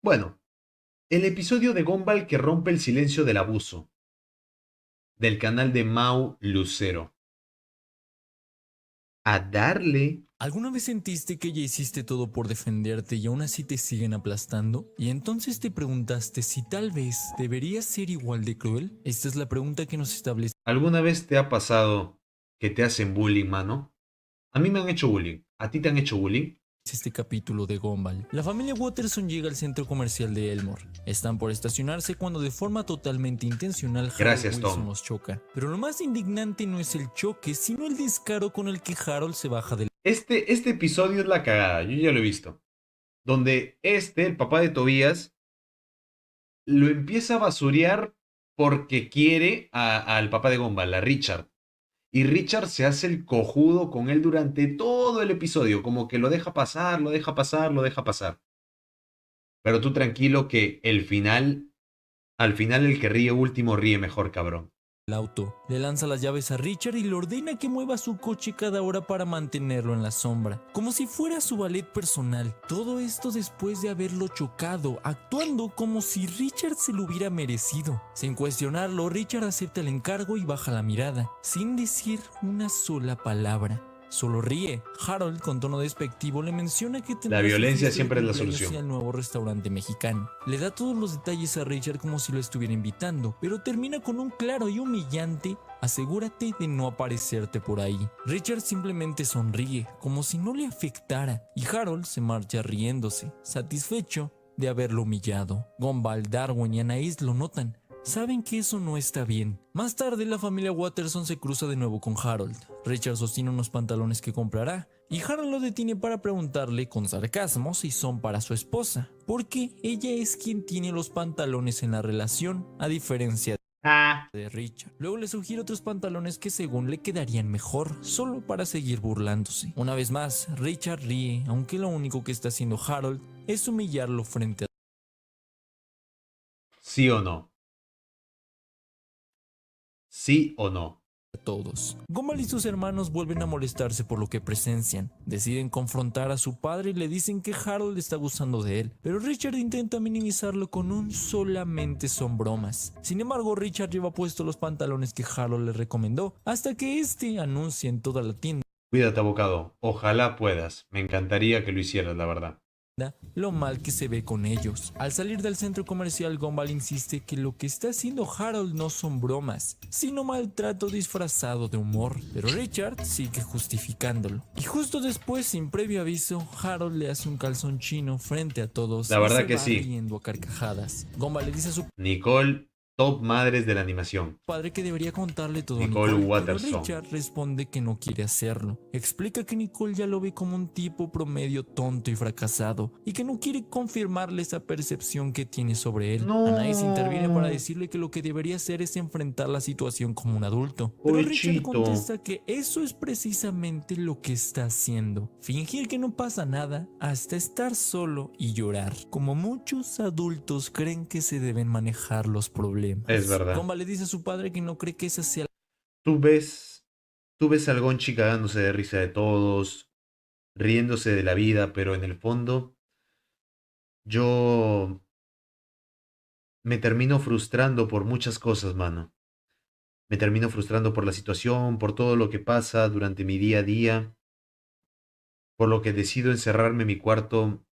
Bueno, el episodio de Gumball que rompe el silencio del abuso, del canal de Mau Lucero. A darle. ¿Alguna vez sentiste que ya hiciste todo por defenderte y aún así te siguen aplastando? Y entonces te preguntaste si tal vez deberías ser igual de cruel. Esta es la pregunta que nos establece ¿Alguna vez te ha pasado que te hacen bullying, mano? A mí me han hecho bullying. ¿A ti te han hecho bullying? este capítulo de Gumball. La familia Watterson llega al centro comercial de Elmore. Están por estacionarse cuando de forma totalmente intencional Harold Gracias, Wilson Tom. los choca. Pero lo más indignante no es el choque, sino el descaro con el que Harold se baja del Este episodio es la cagada, yo ya lo he visto. Donde el papá de Tobías, lo empieza a basurear porque quiere al papá de Gumball, a Richard. Y Richard se hace el cojudo con él durante todo el episodio, como que lo deja pasar, lo deja pasar, lo deja pasar. Pero tú tranquilo que al final el que ríe último ríe mejor, cabrón. auto. Le lanza las llaves a Richard y le ordena que mueva su coche cada hora para mantenerlo en la sombra, como si fuera su ballet personal. Todo esto después de haberlo chocado, actuando como si Richard se lo hubiera merecido. Sin cuestionarlo, Richard acepta el encargo y baja la mirada, sin decir una sola palabra. Solo ríe. Harold, con tono despectivo, le menciona que tendrá La su violencia fiesta de siempre es la cumpleaños solución. en el nuevo restaurante mexicano. Le da todos los detalles a Richard como si lo estuviera invitando, pero termina con un claro y humillante: asegúrate de no aparecerte por ahí. Richard simplemente sonríe, como si no le afectara, y Harold se marcha riéndose, satisfecho de haberlo humillado. Gumball, Darwin y Anaïs lo notan. Saben que eso no está bien. Más tarde, la familia Watterson se cruza de nuevo con Harold. Richard sostiene unos pantalones que comprará, y Harold lo detiene para preguntarle con sarcasmo si son para su esposa, porque ella es quien tiene los pantalones en la relación, a diferencia de Richard. Luego le sugiere otros pantalones que según le quedarían mejor, solo para seguir burlándose. Una vez más, Richard ríe, aunque lo único que está haciendo Harold es humillarlo frente a ¿Sí o no? ¿Sí o no? todos. Gumball y sus hermanos vuelven a molestarse por lo que presencian. Deciden confrontar a su padre y le dicen que Harold está abusando de él, pero Richard intenta minimizarlo con un solamente son bromas. Sin embargo, Richard lleva puestos los pantalones que Harold le recomendó, hasta que este anuncia en toda la tienda Cuídate, abocado. Ojalá puedas. Me encantaría que lo hicieras, la verdad. lo mal que se ve con ellos. Al salir del centro comercial, Gumball insiste que lo que está haciendo Harold no son bromas, sino maltrato disfrazado de humor, pero Richard sigue justificándolo. Y justo después, sin previo aviso, Harold le hace un calzón chino frente a todos La y verdad se que va sí. riendo a carcajadas. Gumball le dice a su Nicole, top madres de la animación. padre que debería contarle todo a Nicole Nicole, pero Watterson. Richard responde que no quiere hacerlo. Explica que Nicole ya lo ve como un tipo promedio tonto y fracasado, y que no quiere confirmarle esa percepción que tiene sobre él. Anaïs interviene para No. decirle que lo que debería hacer es enfrentar la situación como un adulto, pero Richard Pobrecito. contesta que eso es precisamente lo que está haciendo: fingir que no pasa nada hasta estar solo y llorar, como muchos adultos creen que se deben manejar los problemas. Es verdad. Gumball le dice a su padre que no cree que esa sea Tú ves, tú ves al Gonchi cagándose de risa de todos, riéndose de la vida, pero en el fondo yo me termino frustrando por muchas cosas, mano. Me termino frustrando por la situación, por todo lo que pasa durante mi día a día, por lo que decido encerrarme en mi cuarto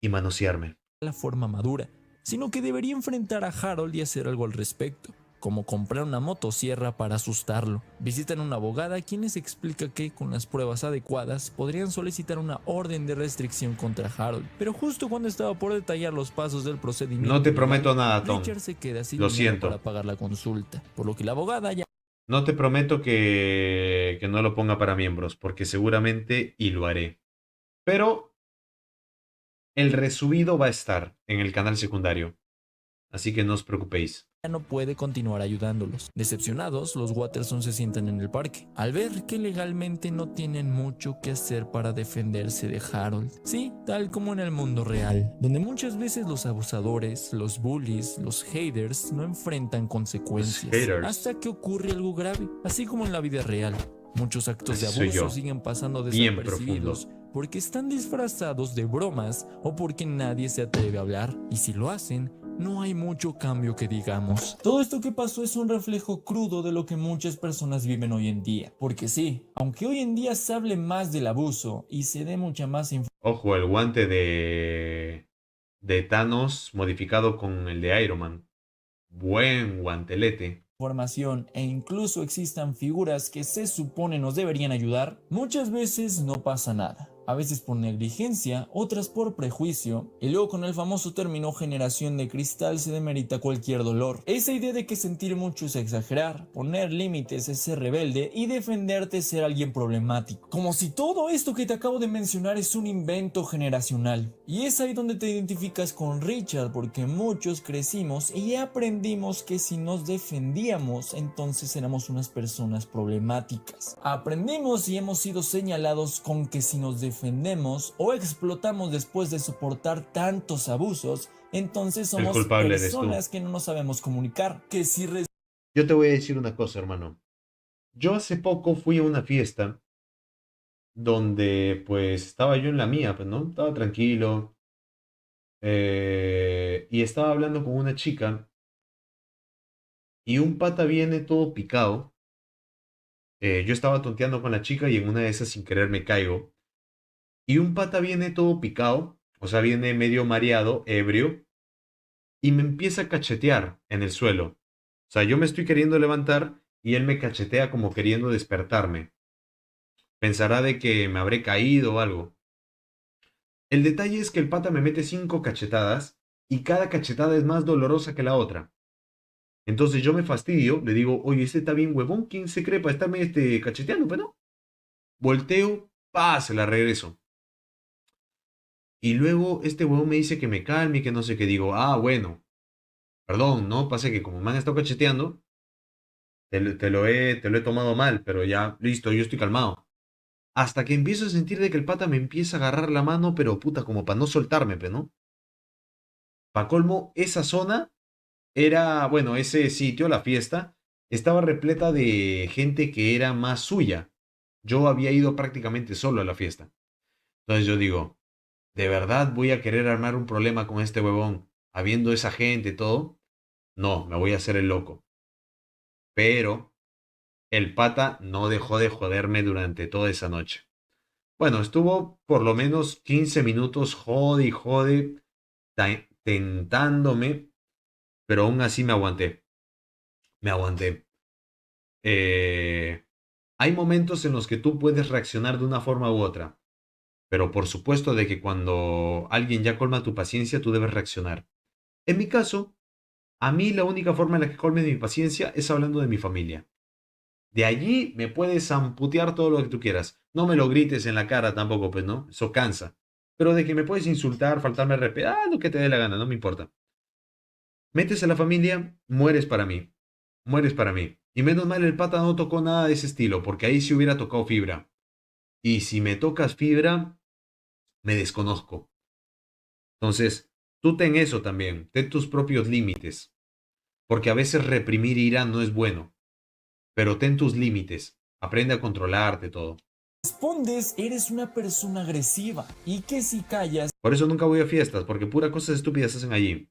y manosearme. la forma madura, sino que debería enfrentar a Harold y hacer algo al respecto, como comprar una motosierra para asustarlo. Visitan a una abogada quien les explica que, con las pruebas adecuadas, podrían solicitar una orden de restricción contra Harold. Pero justo cuando estaba por detallar los pasos del procedimiento No te legal, prometo nada, Tom. Richard se queda sin Lo dinero siento. para pagar la consulta, por lo que la abogada ya No te prometo que no lo ponga para miembros, porque seguramente y lo haré. Pero el resubido va a estar en el canal secundario, así que no os preocupéis. no puede continuar ayudándolos. Decepcionados, los Watterson se sientan en el parque, al ver que legalmente no tienen mucho que hacer para defenderse de Harold. Sí, tal como en el mundo real, donde muchas veces los abusadores, los bullies, los haters no enfrentan consecuencias, haters. hasta que ocurre algo grave, así como en la vida real. Muchos actos de Así soy abuso yo. siguen pasando Bien desapercibidos, porque están disfrazados de bromas o porque nadie se atreve a hablar, y si lo hacen, no hay mucho cambio que digamos. Todo esto que pasó es un reflejo crudo de lo que muchas personas viven hoy en día, porque sí, aunque hoy en día se hable más del abuso y se dé mucha más Ojo, el guante de Thanos modificado con el de Iron Man. Buen guantelete. información e incluso existan figuras que se supone nos deberían ayudar, muchas veces no pasa nada. A veces por negligencia, otras por prejuicio, y luego con el famoso término generación de cristal se demerita cualquier dolor. Esa idea de que sentir mucho es exagerar, poner límites es ser rebelde y defenderte es ser alguien problemático. Como si todo esto que te acabo de mencionar es un invento generacional. Y es ahí donde te identificas con Richard, porque muchos crecimos y aprendimos que si nos defendíamos, entonces éramos unas personas problemáticas. Aprendimos y hemos sido señalados con que si nos defendemos o explotamos después de soportar tantos abusos, entonces El somos culpable eres tú. personas que no nos sabemos comunicar, que si Yo te voy a decir una cosa, hermano. Yo hace poco fui a una fiesta donde pues estaba yo en la mía, pues, ¿no? Estaba tranquilo. Y estaba hablando con una chica y un pata viene todo picado. Yo estaba tonteando con la chica y en una de esas sin querer me caigo. Y un pata viene todo picado, o sea, viene medio mareado, ebrio, y me empieza a cachetear en el suelo. O sea, yo me estoy queriendo levantar y él me cachetea como queriendo despertarme. Pensará de que me habré caído o algo. El detalle es que el pata me mete 5 cachetadas y cada cachetada es más dolorosa que la otra. Entonces yo me fastidio, le digo, oye, este está bien huevón, ¿quién se cree para estarme cacheteando, pero no? Volteo, pa, se la regreso. Y luego este huevón me dice que me calme y que no sé qué. Digo, ah, bueno, perdón, ¿no? Pasa que como me han estado cacheteando, te lo he tomado mal, pero ya, listo, yo estoy calmado. Hasta que empiezo a sentir de que el pata me empieza a agarrar la mano, pero puta, como para no soltarme, pero no. Pa' colmo, esa zona era, bueno, ese sitio, la fiesta, estaba repleta de gente que era más suya. Yo había ido prácticamente solo a la fiesta. Entonces yo digo, ¿de verdad voy a querer armar un problema con este huevón, habiendo esa gente y todo? No, me voy a hacer el loco. Pero el pata no dejó de joderme durante toda esa noche. Bueno, estuvo por lo menos 15 minutos jode y jode, tentándome, pero aún así me aguanté. Me aguanté. Eh, Hay momentos en los que tú puedes reaccionar de una forma u otra, pero por supuesto de que cuando alguien ya colma tu paciencia, tú debes reaccionar. En mi caso, a mí la única forma en la que colme mi paciencia es hablando de mi familia. De allí me puedes amputear todo lo que tú quieras. No me lo grites en la cara tampoco, pues no, eso cansa. Pero de que me puedes insultar, faltarme al respeto, lo que te dé la gana, no me importa. Metes a la familia, mueres para mí. Mueres para mí. Y menos mal el pata no tocó nada de ese estilo, porque ahí sí hubiera tocado fibra. Y si me tocas fibra, me desconozco. Entonces, tú ten eso también, ten tus propios límites, porque a veces reprimir ira no es bueno, pero ten tus límites, aprende a controlarte todo. respondes, eres una persona agresiva y que si callas, Por eso nunca voy a fiestas, porque pura cosas estúpidas hacen allí.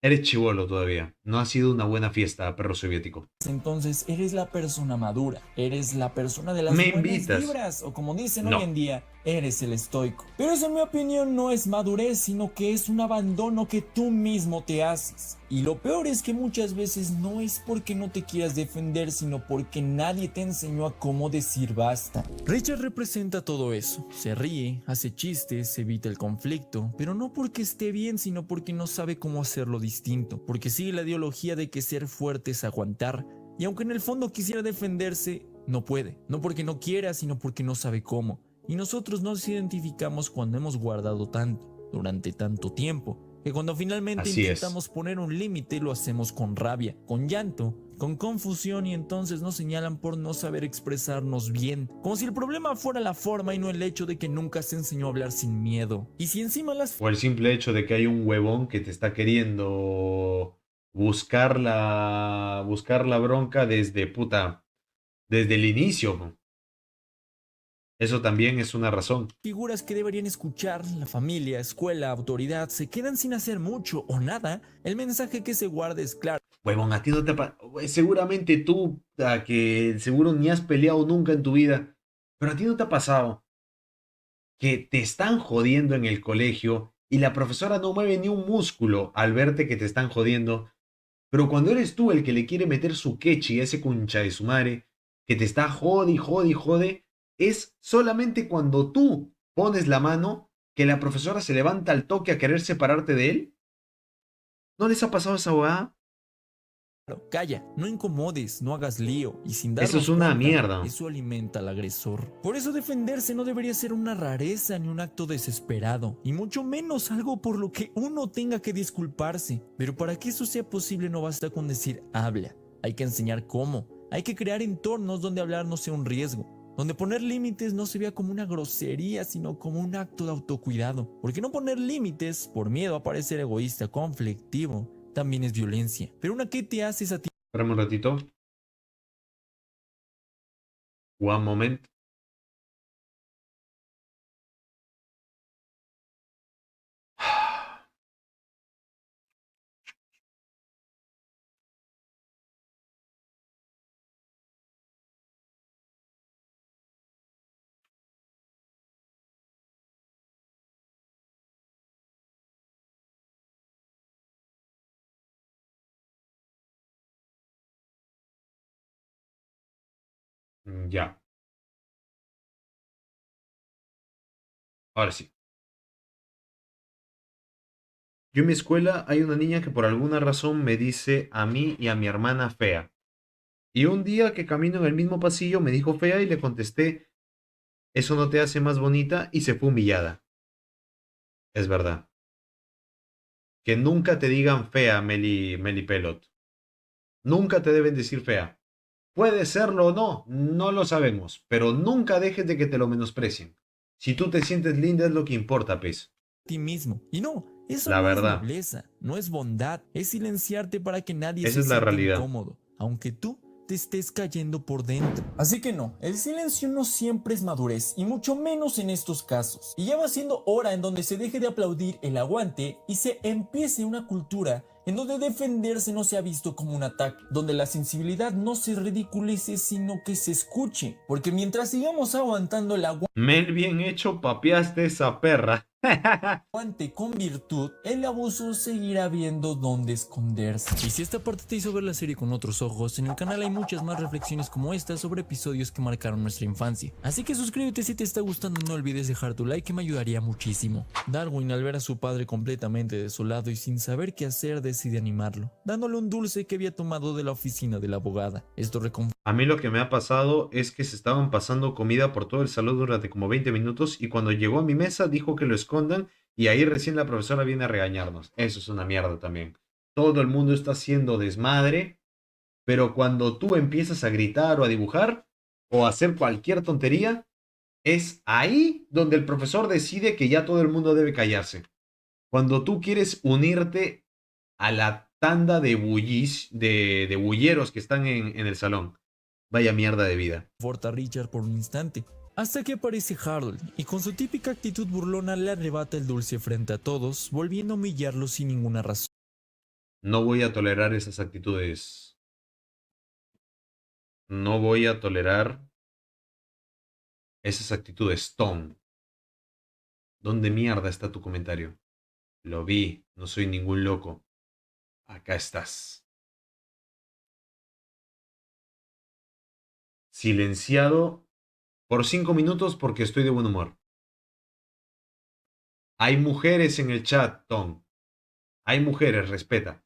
Eres chivolo todavía, no ha sido una buena fiesta, perro soviético. entonces eres la persona madura, eres la persona de las ¿Me buenas invitas? vibras o como dicen hoy No. en día, eres el estoico. Pero eso en mi opinión no es madurez, sino que es un abandono que tú mismo te haces. Y lo peor es que muchas veces no es porque no te quieras defender, sino porque nadie te enseñó a cómo decir basta. Richard representa todo eso. Se ríe, hace chistes, evita el conflicto, pero no porque esté bien, sino porque no sabe cómo hacerlo distinto. Porque sigue la ideología de que ser fuerte es aguantar. Y aunque en el fondo quisiera defenderse, no puede. No porque no quiera, sino porque no sabe cómo. Y nosotros nos identificamos cuando hemos guardado tanto, durante tanto tiempo, que cuando finalmente Así es. intentamos poner un límite lo hacemos con rabia, con llanto, con confusión y entonces nos señalan por no saber expresarnos bien, como si el problema fuera la forma y no el hecho de que nunca se enseñó a hablar sin miedo. Y si encima las O el simple hecho de que hay un huevón que te está queriendo buscar la bronca desde puta, desde el inicio. Eso también es una razón. Figuras que deberían escuchar, la familia, escuela, autoridad, se quedan sin hacer mucho o nada. El mensaje que se guarda es claro. Huevón, a ti no te seguramente tú, que seguro ni has peleado nunca en tu vida, pero a ti no te ha pasado que te están jodiendo en el colegio y la profesora no mueve ni un músculo al verte que te están jodiendo, pero cuando eres tú el que le quiere meter su quechi a ese concha de su madre, que te está jode y jode y jode, es solamente cuando tú pones la mano que la profesora se levanta al toque a querer separarte de él? ¿No les ha pasado esa hueá? Calla, no incomodes, no hagas lío, y sin Eso es darnos una cuenta, mierda. eso alimenta al agresor. Por eso defenderse no debería ser una rareza ni un acto desesperado, y mucho menos algo por lo que uno tenga que disculparse. Pero para que eso sea posible no basta con decir habla, hay que enseñar cómo, hay que crear entornos donde hablar no sea un riesgo, donde poner límites no se vea como una grosería, sino como un acto de autocuidado. Porque no poner límites, por miedo a parecer egoísta, conflictivo, también es violencia. Pero una que te haces a ti. Espérame un ratito. One moment. Ya, ahora sí. Yo en mi escuela hay una niña que por alguna razón me dice a mí y a mi hermana fea. Y un día que camino en el mismo pasillo me dijo fea y le contesté, eso no te hace más bonita y se fue humillada. Es verdad. Que nunca te digan fea, Meli Pelot. Nunca te deben decir fea. Puede serlo o no, no lo sabemos, pero nunca dejes de que te lo menosprecien. Si tú te sientes linda es lo que importa, pez. Ti mismo. Y no, eso La no es verdad. nobleza, no es bondad, es silenciarte para que nadie Esa se es la sienta realidad. incómodo, aunque tú te estés cayendo por dentro. Así que no, el silencio no siempre es madurez, y mucho menos en estos casos. Y ya va siendo hora en donde se deje de aplaudir el aguante y se empiece una cultura en donde defenderse no sea visto como un ataque, donde la sensibilidad no se ridiculice sino que se escuche, porque mientras sigamos aguantando el Mel bien hecho, papeaste esa perra. aguante con virtud, el abuso seguirá viendo dónde esconderse. Y si esta parte te hizo ver la serie con otros ojos, en el canal hay muchas más reflexiones como esta sobre episodios que marcaron nuestra infancia. Así que suscríbete si te está gustando, no olvides dejar tu like que me ayudaría muchísimo. Darwin, al ver a su padre completamente desolado y sin saber qué hacer, decide animarlo, dándole un dulce que había tomado de la oficina de la abogada. Esto A mí lo que me ha pasado es que se estaban pasando comida por todo el salón durante como 20 minutos y cuando llegó a mi mesa dijo que lo escondan y ahí recién la profesora viene a regañarnos. Eso es una mierda también. Todo el mundo está haciendo desmadre, pero cuando tú empiezas a gritar o a dibujar o a hacer cualquier tontería, es ahí donde el profesor decide que ya todo el mundo debe callarse. Cuando tú quieres unirte a la tanda de de bulleros que están en el salón. Vaya mierda de vida. conforta a Richard por un instante, hasta que aparece Harold y con su típica actitud burlona le arrebata el dulce frente a todos, volviendo a humillarlo sin ninguna razón. No voy a tolerar esas actitudes. No voy a tolerar esas actitudes, Tom. ¿Dónde mierda está tu comentario? Lo vi, no soy ningún loco. Acá estás. Silenciado por 5 minutos porque estoy de buen humor. Hay mujeres en el chat, Tom. Hay mujeres, respeta.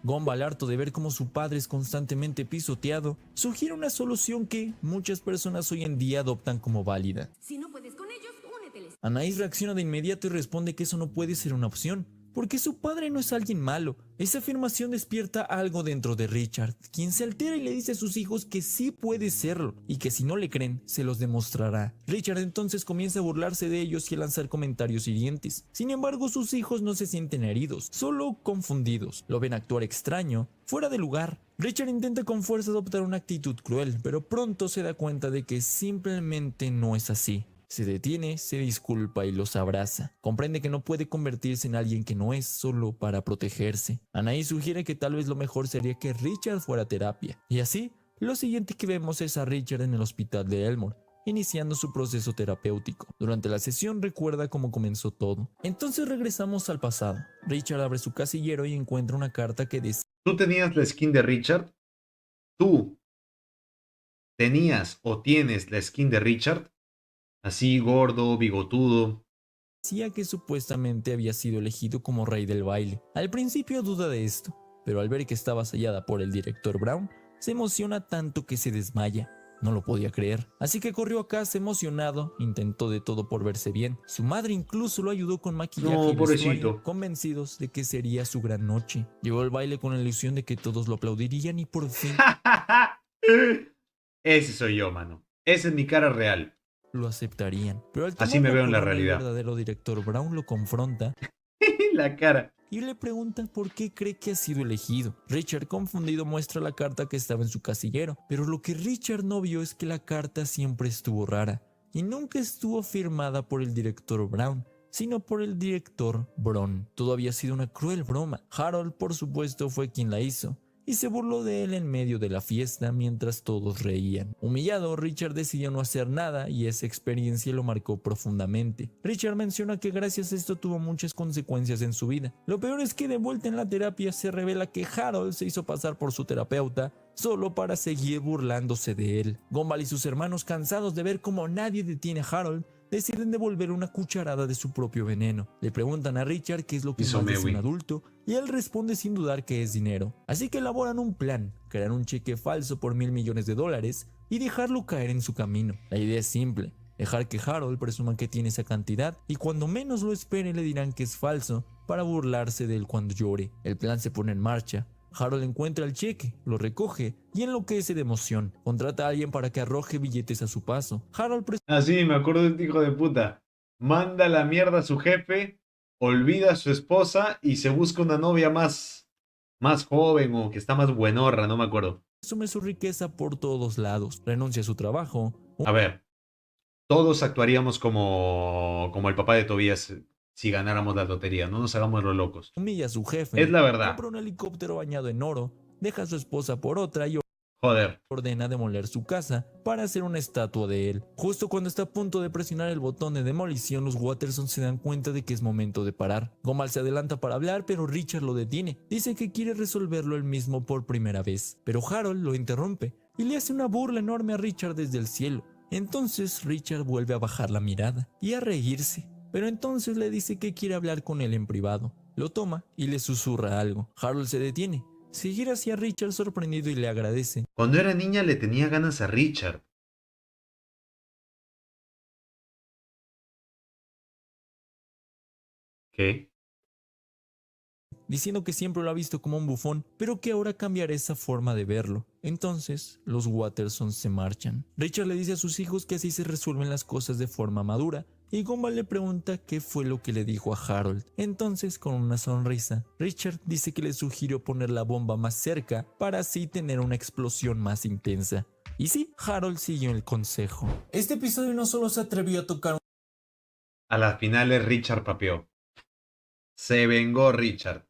Gumball, harto de ver cómo su padre es constantemente pisoteado, sugiere una solución que muchas personas hoy en día adoptan como válida. Si no puedes con ellos, úneteles. Anaís reacciona de inmediato y responde que eso no puede ser una opción, porque su padre no es alguien malo. Esa afirmación despierta algo dentro de Richard, quien se altera y le dice a sus hijos que sí puede serlo, y que si no le creen, se los demostrará. Richard entonces comienza a burlarse de ellos y a lanzar comentarios hirientes. Sin embargo, sus hijos no se sienten heridos, solo confundidos. Lo ven actuar extraño, fuera de lugar. Richard intenta con fuerza adoptar una actitud cruel, pero pronto se da cuenta de que simplemente no es así. Se detiene, se disculpa y los abraza. Comprende que no puede convertirse en alguien que no es solo para protegerse. Anaïs sugiere que tal vez lo mejor sería que Richard fuera a terapia. Y así, lo siguiente que vemos es a Richard en el hospital de Elmore, iniciando su proceso terapéutico. Durante la sesión recuerda cómo comenzó todo. Entonces regresamos al pasado. Richard abre su casillero y encuentra una carta que dice: ¿Tú tenías la skin de Richard? ¿Tú tenías o tienes la skin de Richard? Así gordo, bigotudo. decía que supuestamente había sido elegido como rey del baile. Al principio duda de esto, pero al ver que estaba sellada por el director Brown, se emociona tanto que se desmaya. No lo podía creer, así que corrió a casa emocionado, intentó de todo por verse bien. Su madre incluso lo ayudó con maquillaje No, y vestuario, pobrecito. convencidos de que sería su gran noche. Llegó al baile con la ilusión de que todos lo aplaudirían y por fin Ese soy yo, mano. Esa es mi cara real. lo aceptarían. Pero al Así tomar me la veo en la corona, el realidad. verdadero director Brown lo confronta La cara. y le pregunta por qué cree que ha sido elegido. Richard, confundido, muestra la carta que estaba en su casillero, pero lo que Richard no vio es que la carta siempre estuvo rara y nunca estuvo firmada por el director Brown, sino por el director Bron. Todo había sido una cruel broma. Harold, por supuesto, fue quien la hizo y se burló de él en medio de la fiesta mientras todos reían. Humillado, Richard decidió no hacer nada y esa experiencia lo marcó profundamente. Richard menciona que gracias a esto tuvo muchas consecuencias en su vida. Lo peor es que de vuelta en la terapia se revela que Harold se hizo pasar por su terapeuta solo para seguir burlándose de él. Gumball y sus hermanos, cansados de ver cómo nadie detiene a Harold, deciden devolver una cucharada de su propio veneno. Le preguntan a Richard qué es lo que Hizo más desea un Mewi. adulto y él responde sin dudar que es dinero. Así que elaboran un plan, crear un cheque falso por $1,000 millones y dejarlo caer en su camino. La idea es simple: dejar que Harold presuma que tiene esa cantidad y cuando menos lo espere le dirán que es falso para burlarse de él cuando llore. El plan se pone en marcha. Harold encuentra el cheque, lo recoge y enloquece de emoción. Contrata a alguien para que arroje billetes a su paso. Harold Así me acuerdo de este hijo de puta. Manda a la mierda a su jefe, olvida a su esposa y se busca una novia más joven o que está más buenorra, no me acuerdo. presume su riqueza por todos lados. Renuncia a su trabajo, A ver, todos actuaríamos como el papá de Tobías si ganáramos la lotería. No nos hagamos los locos. humilla a su Es jefe, la verdad. compra un helicóptero bañado en oro, deja a su esposa por otra y Joder. ordena demoler su casa para hacer una estatua de él. Justo cuando está a punto de presionar el botón de demolición, los Watterson se dan cuenta de que es momento de parar. Gumball se adelanta para hablar, pero Richard lo detiene. Dice que quiere resolverlo él mismo por primera vez, pero Harold lo interrumpe y le hace una burla enorme a Richard desde el cielo. Entonces Richard vuelve a bajar la mirada y a reírse, pero entonces le dice que quiere hablar con él en privado. Lo toma y le susurra algo. Harold se detiene. Se gira hacia Richard sorprendido y le agradece. Cuando era niña le tenía ganas a Richard. ¿Qué? Diciendo que siempre lo ha visto como un bufón, pero que ahora cambiará esa forma de verlo. Entonces, los Watterson se marchan. Richard le dice a sus hijos que así se resuelven las cosas de forma madura, y Gumball le pregunta qué fue lo que le dijo a Harold. Entonces, con una sonrisa, Richard dice que le sugirió poner la bomba más cerca para así tener una explosión más intensa. Y sí, Harold siguió el consejo. Este episodio no solo se atrevió a tocar A las finales Richard papeó. Se vengó Richard.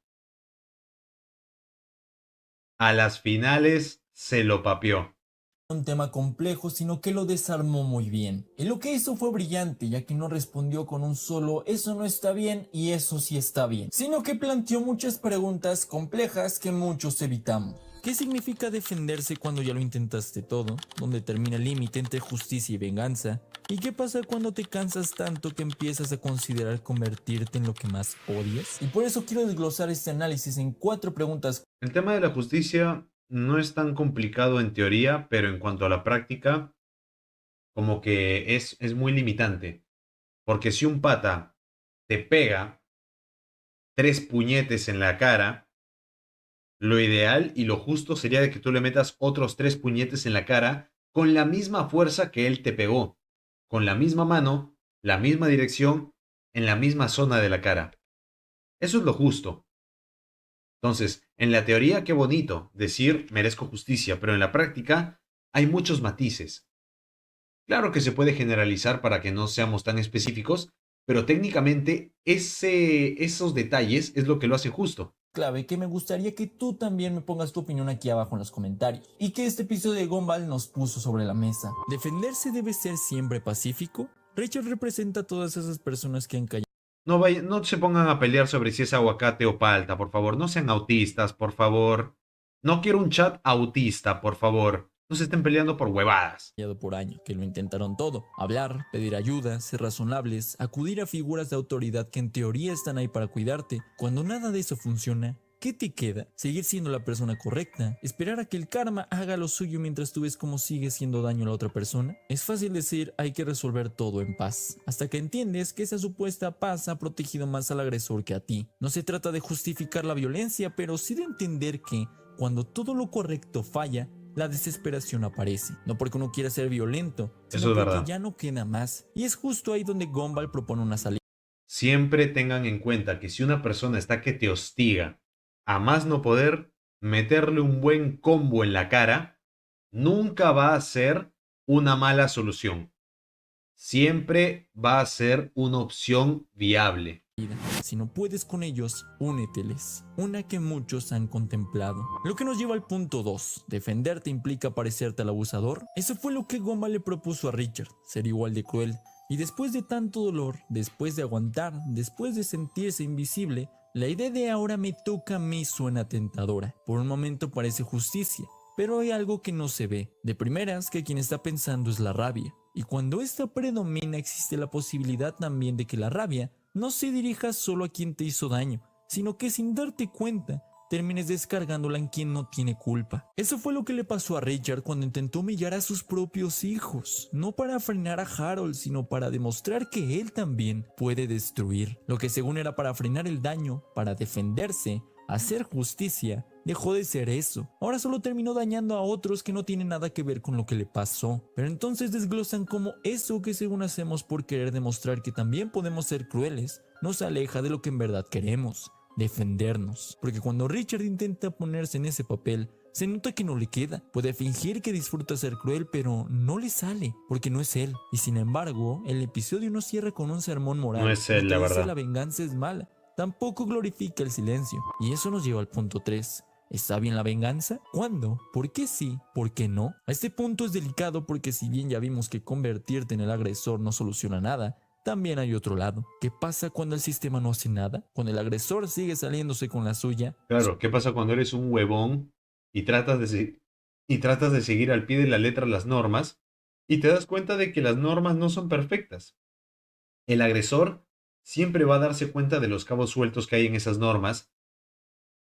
A las finales se lo papeó. un tema complejo, sino que lo desarmó muy bien. Y lo que hizo fue brillante, ya que no respondió con un solo "eso no está bien" y "eso sí está bien", sino que planteó muchas preguntas complejas que muchos evitamos. ¿Qué significa defenderse cuando ya lo intentaste todo? ¿Dónde termina el límite entre justicia y venganza? ¿Y qué pasa cuando te cansas tanto que empiezas a considerar convertirte en lo que más odias? Y por eso quiero desglosar este análisis en 4 preguntas. El tema de la justicia no es tan complicado en teoría, pero en cuanto a la práctica, como que es muy limitante. Porque si un pata te pega 3 puñetes en la cara, lo ideal y lo justo sería de que tú le metas otros 3 puñetes en la cara con la misma fuerza que él te pegó, con la misma mano, la misma dirección, en la misma zona de la cara. Eso es lo justo. Entonces, en la teoría, qué bonito decir merezco justicia, pero en la práctica hay muchos matices. Claro que se puede generalizar para que no seamos tan específicos, pero técnicamente esos detalles es lo que lo hace justo. Clave que me gustaría que tú también me pongas tu opinión aquí abajo en los comentarios y que este episodio de Gumball nos puso sobre la mesa. ¿Defenderse debe ser siempre pacífico? Richard representa a todas esas personas que han callado. No se pongan a pelear sobre si es aguacate o palta, por favor. No sean autistas, por favor. No quiero un chat autista, por favor. No se estén peleando por huevadas. Por año, que lo intentaron todo: hablar, pedir ayuda, ser razonables, acudir a figuras de autoridad que en teoría están ahí para cuidarte. Cuando nada de eso funciona, ¿qué te queda? ¿Seguir siendo la persona correcta? ¿Esperar a que el karma haga lo suyo mientras tú ves cómo sigue haciendo daño a la otra persona? Es fácil decir hay que resolver todo en paz, hasta que entiendes que esa supuesta paz ha protegido más al agresor que a ti. No se trata de justificar la violencia, pero sí de entender que cuando todo lo correcto falla, la desesperación aparece, no porque uno quiera ser violento, Eso sino es porque verdad. ya no queda más. Y es justo ahí donde Gumball propone una salida. Siempre tengan en cuenta que si una persona está que te hostiga a más no poder, meterle un buen combo en la cara nunca va a ser una mala solución. Siempre va a ser una opción viable. Si no puedes con ellos, úneteles, una que muchos han contemplado. Lo que nos lleva al punto 2. ¿Defenderte implica parecerte al abusador? Eso fue lo que Gumball le propuso a Richard, ser igual de cruel. Y después de tanto dolor, después de aguantar, después de sentirse invisible, la idea de ahora me toca a mí suena tentadora. Por un momento parece justicia, pero hay algo que no se ve. De primeras, que quien está pensando es la rabia. Y cuando esta predomina, existe la posibilidad también de que la rabia no se dirija solo a quien te hizo daño, sino que sin darte cuenta termines descargándola en quien no tiene culpa. Eso fue lo que le pasó a Richard cuando intentó humillar a sus propios hijos, no para frenar a Harold, sino para demostrar que él también puede destruir. Lo que según era para frenar el daño, para defenderse, hacer justicia, dejó de ser eso. Ahora solo terminó dañando a otros que no tienen nada que ver con lo que le pasó. Pero entonces desglosan como eso que según hacemos por querer demostrar que también podemos ser crueles, nos aleja de lo que en verdad queremos: defendernos. Porque cuando Richard intenta ponerse en ese papel, se nota que no le queda. Puede fingir que disfruta ser cruel, pero no le sale, porque no es él. Y sin embargo, el episodio no cierra con un sermón moral. No es No él, te la dice verdad. la venganza es mala. Tampoco glorifica el silencio. Y eso nos lleva al punto 3. ¿Está bien la venganza? ¿Cuándo? ¿Por qué sí? ¿Por qué no? A este punto es delicado porque si bien ya vimos que convertirte en el agresor no soluciona nada, también hay otro lado. ¿Qué pasa cuando el sistema no hace nada? Cuando el agresor sigue saliéndose con la suya. Claro, ¿qué pasa cuando eres un huevón y tratas de seguir al pie de la letra las normas y te das cuenta de que las normas no son perfectas? El agresor siempre va a darse cuenta de los cabos sueltos que hay en esas normas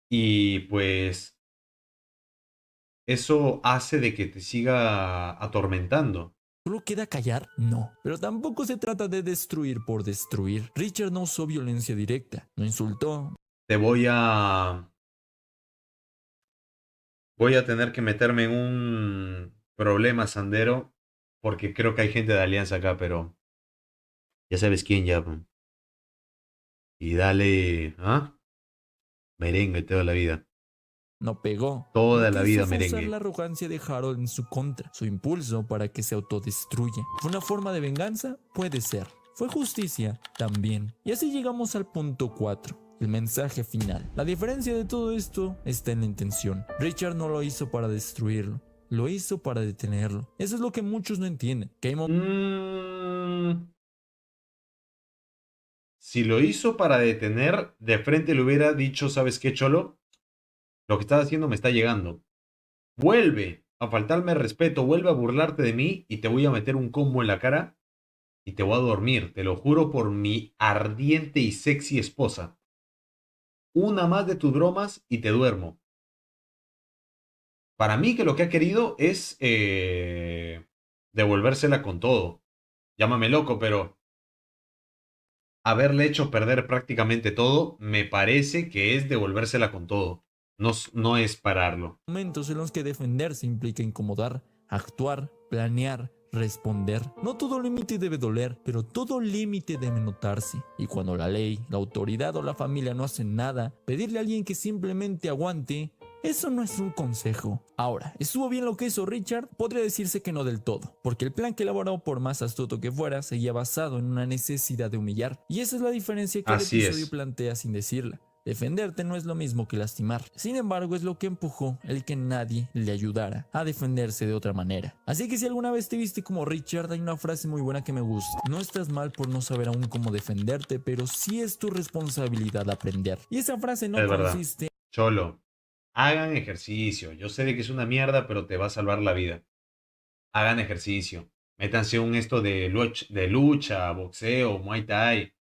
y pues eso hace de que te siga atormentando. ¿Solo queda callar? No. Pero tampoco se trata de destruir por destruir. Richard no usó violencia directa, no insultó. Te voy a tener que meterme en un problema, Sandero, porque creo que hay gente de Alianza acá, pero ya sabes quién ya. Y dale, ¿ah? Merengue toda la vida. No pegó. Toda Lo la que hizo vida fue usar merengue. la arrogancia de Harold en su contra, su impulso para que se autodestruya. ¿Fue una forma de venganza? Puede ser. ¿Fue justicia? También. Y así llegamos al punto 4. El mensaje final. La diferencia de todo esto está en la intención. Richard no lo hizo para destruirlo, lo hizo para detenerlo. Eso es lo que muchos no entienden. Que hay Si lo hizo para detener, de frente le hubiera dicho, ¿sabes qué, Cholo? Lo que estás haciendo me está llegando. Vuelve a faltarme el respeto, vuelve a burlarte de mí y te voy a meter un combo en la cara y te voy a dormir, te lo juro por mi ardiente y sexy esposa. Una más de tus bromas y te duermo. Para mí que lo que ha querido es devolvérsela con todo. Llámame loco, pero haberle hecho perder prácticamente todo, me parece que es devolvérsela con todo. No, no es pararlo. Momentos en los que defenderse implica incomodar, actuar, planear, responder. No todo límite debe doler, pero todo límite debe notarse. Y cuando la ley, la autoridad o la familia no hacen nada, pedirle a alguien que simplemente aguante, eso no es un consejo. Ahora, ¿estuvo bien lo que hizo Richard? Podría decirse que no del todo, porque el plan que elaboró, por más astuto que fuera, seguía basado en una necesidad de humillar. Y esa es la diferencia que el Así episodio es. plantea sin decirla. Defenderte no es lo mismo que lastimar. Sin embargo, es lo que empujó el que nadie le ayudara a defenderse de otra manera. Así que si alguna vez te viste como Richard, hay una frase muy buena que me gusta. No estás mal por no saber aún cómo defenderte, pero sí es tu responsabilidad aprender. Y esa frase no Es verdad. consiste Cholo, hagan ejercicio. Yo sé de que es una mierda, pero te va a salvar la vida. Hagan ejercicio. Métanse un esto de lucha, boxeo, muay thai.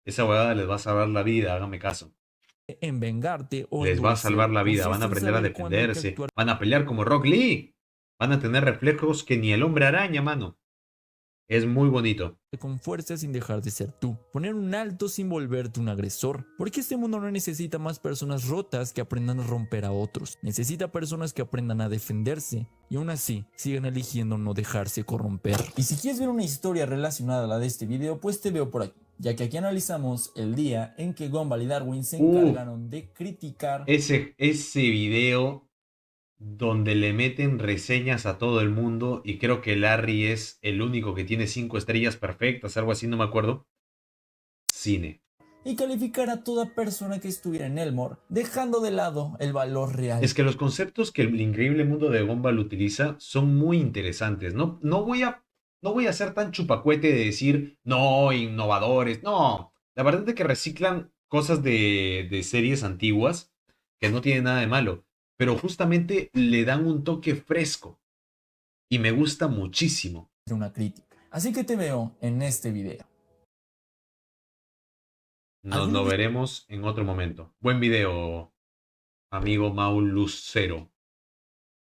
Esa huevada les va a salvar la vida, háganme caso. en vengarte o Les va a endurecer. salvar la vida, van a Consiste en aprender a saber cuándo hay que defenderse, actuar van a pelear como Rock Lee. Van a tener reflejos que ni el hombre araña, mano. Es muy bonito. con fuerza sin dejar de ser tú. Poner un alto sin volverte un agresor. Porque este mundo no necesita más personas rotas que aprendan a romper a otros. Necesita personas que aprendan a defenderse y aún así sigan eligiendo no dejarse corromper. Y si quieres ver una historia relacionada a la de este video, pues te veo por aquí, ya que aquí analizamos el día en que Gumball y Darwin se encargaron de criticar Ese video donde le meten reseñas a todo el mundo y creo que Larry es el único que tiene 5 estrellas perfectas, algo así, no me acuerdo. Cine. y calificar a toda persona que estuviera en Elmore, dejando de lado el valor real. Es que los conceptos que el increíble mundo de Gumball utiliza son muy interesantes. No voy a ser tan chupacuete de decir, no, innovadores. No, la verdad es que reciclan cosas de series antiguas que no tienen nada de malo, pero justamente le dan un toque fresco y me gusta muchísimo. Una crítica. Así que te veo en este video. Nos lo veremos en otro momento. Buen video, amigo Maul Lucero.